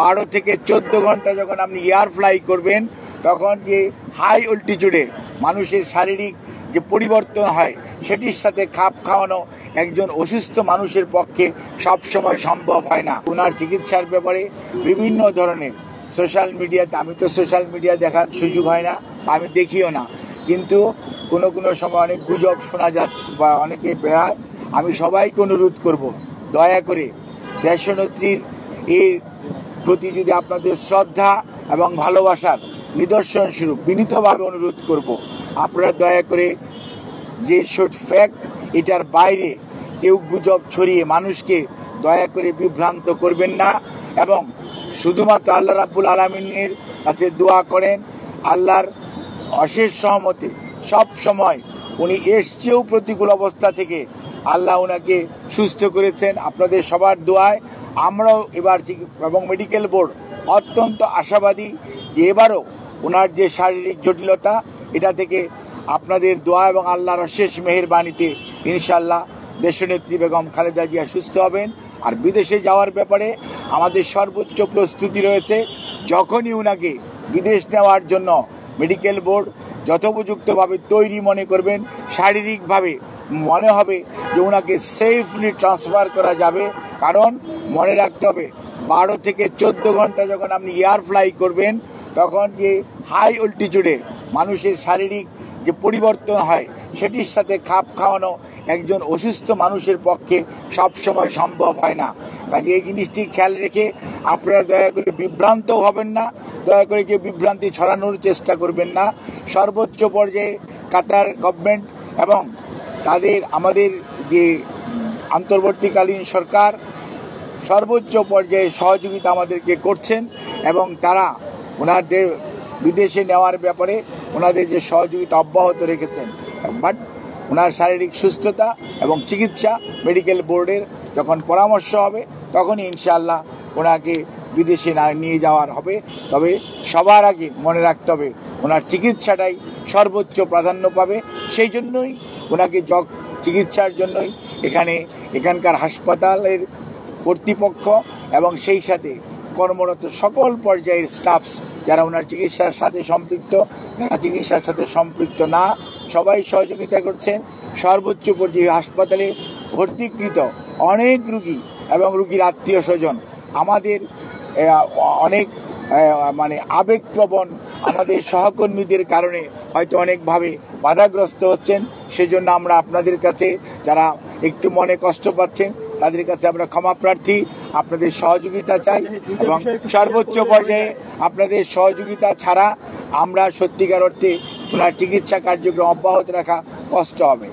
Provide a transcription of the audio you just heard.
12 থেকে 14 ঘন্টা যখন আপনি এয়ার ফ্লাই করবেন, তখন যে হাই অল্টিটিউডে মানুষের শারীরিক যে পরিবর্তন হয় সেটির সাথে খাপ খাওয়ানো একজন অসুস্থ মানুষের পক্ষে সবসময় সম্ভব হয় না। ওনার চিকিৎসার ব্যাপারে বিভিন্ন ধরনের সোশ্যাল মিডিয়াতে, আমি তো সোশ্যাল মিডিয়া দেখার সুযোগ হয় না, আমি দেখিও না, কিন্তু কোনো সময় অনেক গুজব শোনা যাচ্ছে বা অনেকে বেড়ায়। আমি সবাইকে অনুরোধ করব, দয়া করে দেশনেত্রীর এর প্রতি যদি আপনাদের শ্রদ্ধা এবং ভালোবাসার নিদর্শন স্বরূপ বিনীতভাবে অনুরোধ করব, আপনারা দয়া করে যে ফ্যাক্ট এটার বাইরে কেউ গুজব ছড়িয়ে মানুষকে দয়া করে বিভ্রান্ত করবেন না, এবং শুধুমাত্র আল্লাহ রাব্বুল আলামিনের কাছে দোয়া করেন আল্লাহর অশেষ সহমতে সব সময় উনি এসছেও প্রতিকূল অবস্থা থেকে আল্লাহ ওনাকে সুস্থ করেছেন। আপনাদের সবার দোয়ায় আমরাও এবার এবং মেডিকেল বোর্ড অত্যন্ত আশাবাদী যে এবারও ওনার যে শারীরিক জটিলতা এটা থেকে আপনাদের দোয়া এবং আল্লাহর অশেষ মেহেরবানিতে ইনশাআল্লাহ দেশনেত্রী বেগম খালেদা জিয়া সুস্থ হবেন। আর বিদেশে যাওয়ার ব্যাপারে আমাদের সর্বোচ্চ প্রস্তুতি রয়েছে। যখনই ওনাকে বিদেশ নেওয়ার জন্য মেডিকেল বোর্ড যথোপযুক্তভাবে তৈরি মনে করবেন, শারীরিকভাবে মনে হবে যে ওনাকে সেফলি ট্রান্সফার করা যাবে, কারণ মনে রাখতে হবে 12 থেকে 14 ঘন্টা যখন আপনি এয়ার ফ্লাই করবেন, তখন যে হাই অল্টিটিউডে মানুষের শারীরিক যে পরিবর্তন হয় সেটির সাথে খাপ খাওয়ানো একজন অসুস্থ মানুষের পক্ষে সবসময় সম্ভব হয় না। কাজে এই জিনিসটি খেয়াল রেখে আপনারা দয়া করে বিভ্রান্ত হবেন না, দয়া করে কেউ বিভ্রান্তি ছড়ানোর চেষ্টা করবেন না। সর্বোচ্চ পর্যায়ে কাতার গভর্নমেন্ট এবং আমাদের যে অন্তর্বর্তীকালীন সরকার সর্বোচ্চ পর্যায়ে সহযোগিতা আমাদেরকে করছেন, এবং তারা ওনাদের বিদেশে নেওয়ার ব্যাপারে ওনাদের যে সহযোগিতা অব্যাহত রেখেছেন। বাট ওনার শারীরিক সুস্থতা এবং চিকিৎসা মেডিকেল বোর্ডের যখন পরামর্শ হবে তখনই ইনশাআল্লাহ ওনাকে বিদেশে নিয়ে যাওয়ার হবে। তবে সবার আগে মনে রাখতে হবে ওনার চিকিৎসাটাই সর্বোচ্চ প্রাধান্য পাবে। সেই জন্যই ওনাকে চিকিৎসার জন্যই এখানকার হাসপাতালের কর্তৃপক্ষ এবং সেই সাথে কর্মরত সকল পর্যায়ের স্টাফস যারা ওনার চিকিৎসার সাথে সম্পৃক্ত, যারা চিকিৎসার সাথে সম্পৃক্ত না, সবাই সহযোগিতা করছেন। সর্বোচ্চ পর্যায়ে হাসপাতালে ভর্তিকৃত অনেক রুগী এবং রুগীর আত্মীয় স্বজন আমাদের অনেক আবেগপ্রবণ আমাদের সহকর্মীদের কারণে হয়তো অনেকভাবে বাধাগ্রস্ত হচ্ছেন। সেজন্য আমরা আপনাদের কাছে, যারা একটু মনে কষ্ট পাচ্ছেন তাদের কাছে আমরা ক্ষমা প্রার্থী, আপনাদের সহযোগিতা চাই, এবং সর্বোচ্চ পর্যায়ে আপনাদের সহযোগিতা ছাড়া আমরা সত্যিকার অর্থে ওনার চিকিৎসা কার্যক্রম অব্যাহত রাখা কষ্ট হবে।